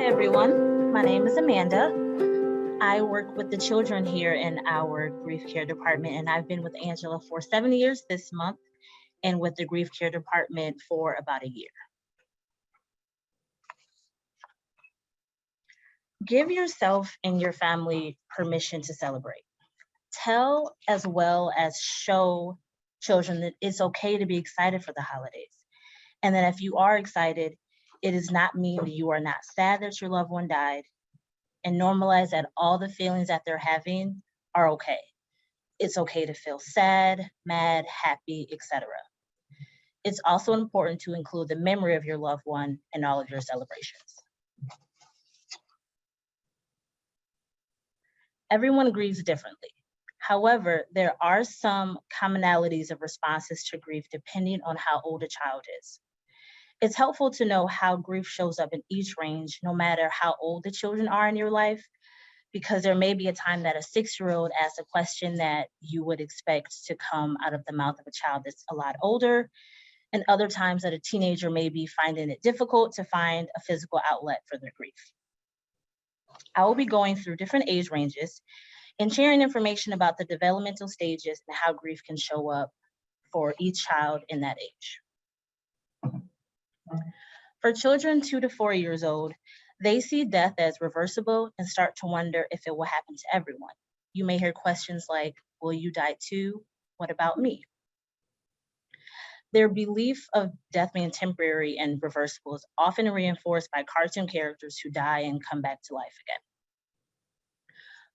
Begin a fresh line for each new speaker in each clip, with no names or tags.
everyone. My name is Amanda. I work with the children here in our grief care department, and I've been with Angela for 7 years this month and with the grief care department for about a year. Give yourself and your family permission to celebrate. Tell as well as show children that it's okay to be excited for the holidays. And that if you are excited, it does not mean that you are not sad that your loved one died, and normalize that all the feelings that they're having are okay. It's okay to feel sad, mad, happy, etc. It's also important to include the memory of your loved one in all of your celebrations. Everyone grieves differently. However, there are some commonalities of responses to grief depending on how old a child is. It's helpful to know how grief shows up in each range, no matter how old the children are in your life, because there may be a time that a 6-year-old asks a question that you would expect to come out of the mouth of a child that's a lot older, and other times that a teenager may be finding it difficult to find a physical outlet for their grief. I will be going through different age ranges and sharing information about the developmental stages and how grief can show up for each child in that age. For children 2 to 4 years old, they see death as reversible and start to wonder if it will happen to everyone. You may hear questions like, will you die too? What about me? Their belief of death being temporary and reversible is often reinforced by cartoon characters who die and come back to life again.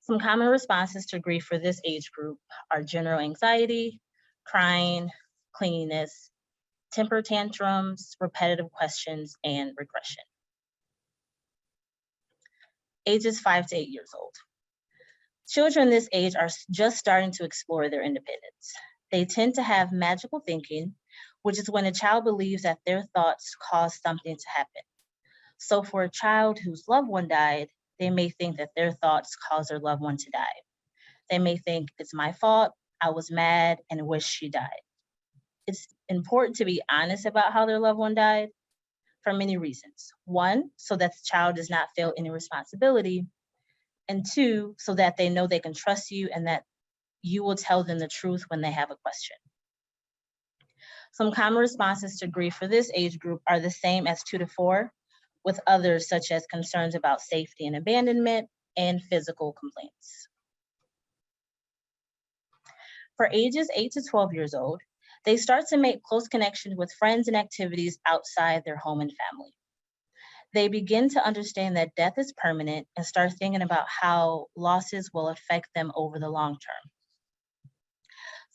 Some common responses to grief for this age group are general anxiety, crying, clinginess, temper tantrums, repetitive questions, and regression. Ages 5 to 8 years old. Children this age are just starting to explore their independence. They tend to have magical thinking, which is when a child believes that their thoughts cause something to happen. So for a child whose loved one died, they may think that their thoughts caused their loved one to die. They may think, it's my fault, I was mad and wish she died. It's important to be honest about how their loved one died for many reasons. 1, so that the child does not feel any responsibility. And 2, so that they know they can trust you and that you will tell them the truth when they have a question. Some common responses to grief for this age group are the same as 2 to 4, with others such as concerns about safety and abandonment and physical complaints. For ages 8 to 12 years old, they start to make close connections with friends and activities outside their home and family. They begin to understand that death is permanent and start thinking about how losses will affect them over the long term.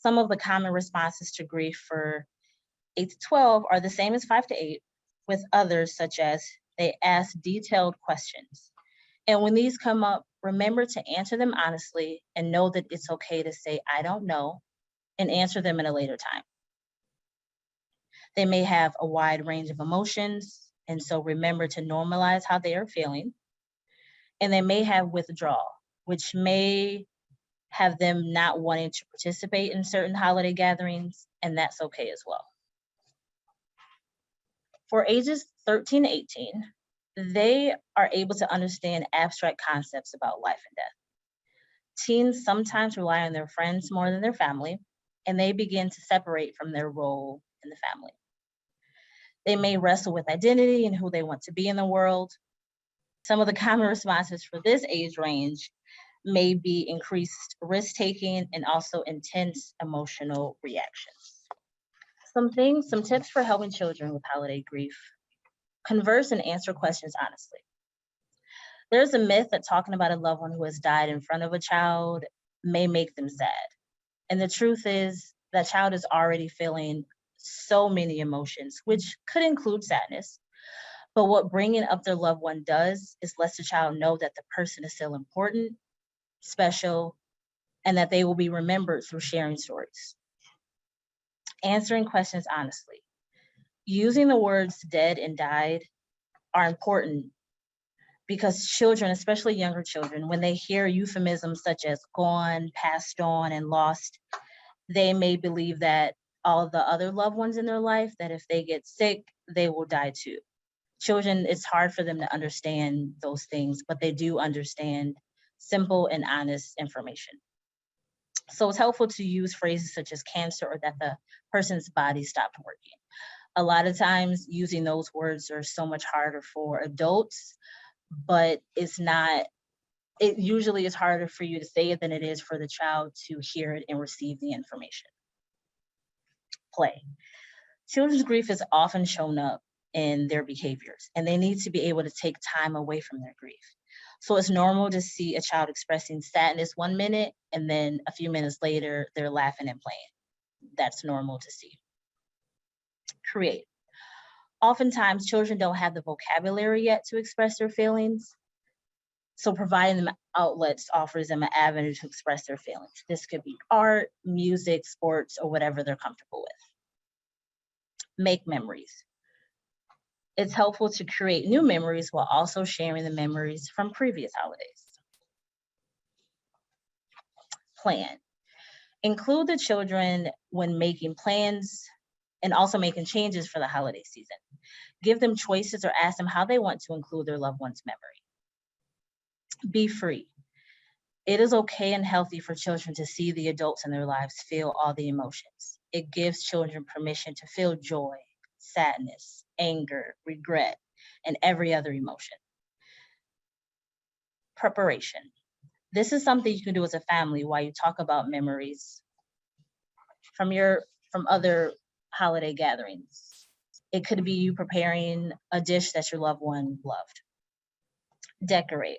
Some of the common responses to grief for 8 to 12 are the same as 5 to 8, with others such as they ask detailed questions. And when these come up, remember to answer them honestly and know that it's okay to say, I don't know, and answer them at a later time. They may have a wide range of emotions, and so remember to normalize how they are feeling. And they may have withdrawal, which may have them not wanting to participate in certain holiday gatherings, and that's okay as well. For ages 13 to 18, they are able to understand abstract concepts about life and death. Teens sometimes rely on their friends more than their family, and they begin to separate from their role in the family. They may wrestle with identity and who they want to be in the world. Some of the common responses for this age range may be increased risk-taking and also intense emotional reactions. Some tips for helping children with holiday grief. Converse and answer questions honestly. There's a myth that talking about a loved one who has died in front of a child may make them sad. And the truth is that child is already feeling so many emotions, which could include sadness. But what bringing up their loved one does is lets the child know that the person is still important, special, and that they will be remembered through sharing stories. Answering questions honestly. Using the words dead and died are important because children, especially younger children, when they hear euphemisms such as gone, passed on, and lost, they may believe that all the other loved ones in their life, that if they get sick, they will die too. Children, it's hard for them to understand those things, but they do understand simple and honest information. So it's helpful to use phrases such as cancer or that the person's body stopped working. A lot of times using those words are so much harder for adults, but it usually is harder for you to say it than it is for the child to hear it and receive the information. Play. Children's grief is often shown up in their behaviors, and they need to be able to take time away from their grief. So it's normal to see a child expressing sadness 1 minute, and then a few minutes later, they're laughing and playing. That's normal to see. Create. Oftentimes, children don't have the vocabulary yet to express their feelings. So providing them outlets offers them an avenue to express their feelings. This could be art, music, sports, or whatever they're comfortable with. Make memories. It's helpful to create new memories while also sharing the memories from previous holidays. Plan. Include the children when making plans and also making changes for the holiday season. Give them choices or ask them how they want to include their loved one's memory. Be free. It is okay and healthy for children to see the adults in their lives feel all the emotions. It gives children permission to feel joy, sadness, anger, regret, and every other emotion. Preparation. This is something you can do as a family while you talk about memories from other holiday gatherings. It could be you preparing a dish that your loved one loved. Decorate.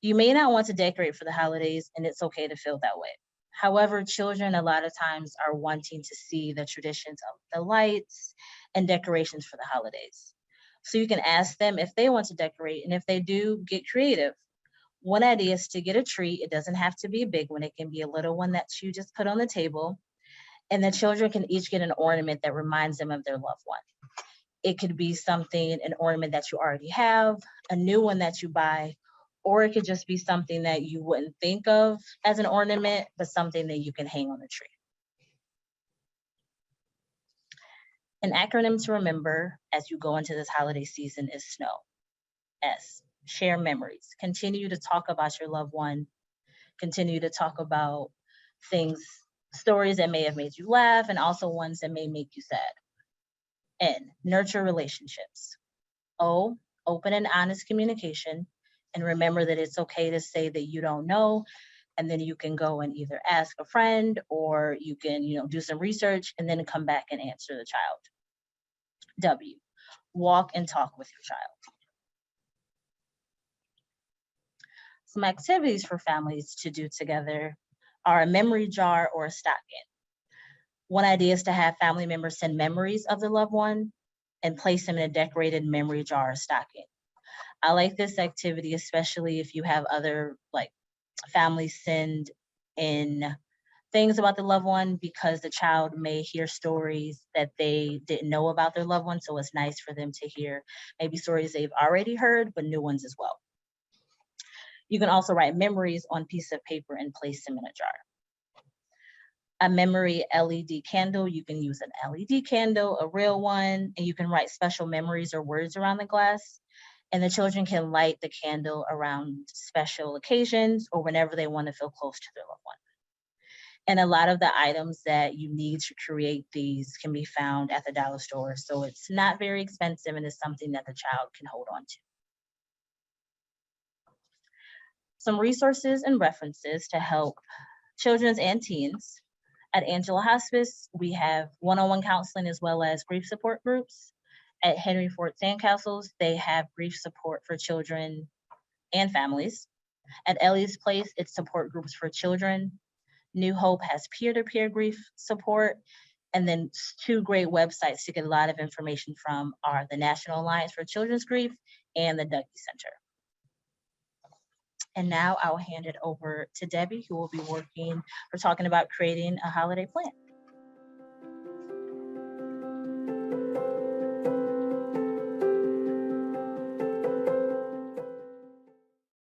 You may not want to decorate for the holidays, and it's okay to feel that way. However, children a lot of times are wanting to see the traditions of the lights and decorations for the holidays. So you can ask them if they want to decorate, and if they do, get creative. One idea is to get a tree. It doesn't have to be a big one. It can be a little one that you just put on the table, and the children can each get an ornament that reminds them of their loved one. It could be an ornament that you already have, a new one that you buy, or it could just be something that you wouldn't think of as an ornament, but something that you can hang on the tree. An acronym to remember as you go into this holiday season is SNOW. S, share memories. Continue to talk about your loved one. Continue to talk about stories that may have made you laugh, and also ones that may make you sad. N, nurture relationships. O, open and honest communication. And remember that it's okay to say that you don't know, and then you can go and either ask a friend, or you can, do some research and then come back and answer the child. W, walk and talk with your child. Some activities for families to do together are a memory jar or a stocking. One idea is to have family members send memories of their loved one and place them in a decorated memory jar or stocking. I like this activity, especially if you have other families send in things about the loved one, because the child may hear stories that they didn't know about their loved one. So it's nice for them to hear maybe stories they've already heard, but new ones as well. You can also write memories on a piece of paper and place them in a jar. A memory LED candle, you can use an LED candle, a real one, and you can write special memories or words around the glass. And the children can light the candle around special occasions or whenever they want to feel close to their loved one. And a lot of the items that you need to create these can be found at the dollar store. So it's not very expensive, and it's something that the child can hold on to. Some resources and references to help children and teens. At Angela Hospice, we have one-on-one counseling as well as grief support groups. At Henry Ford Sandcastles, they have grief support for children and families. At Ellie's Place, it's support groups for children. New Hope has peer-to-peer grief support. And then 2 great websites to get a lot of information from are the National Alliance for Children's Grief and the Dougie Center. And now I'll hand it over to Debbie, who will be talking about creating a holiday plan.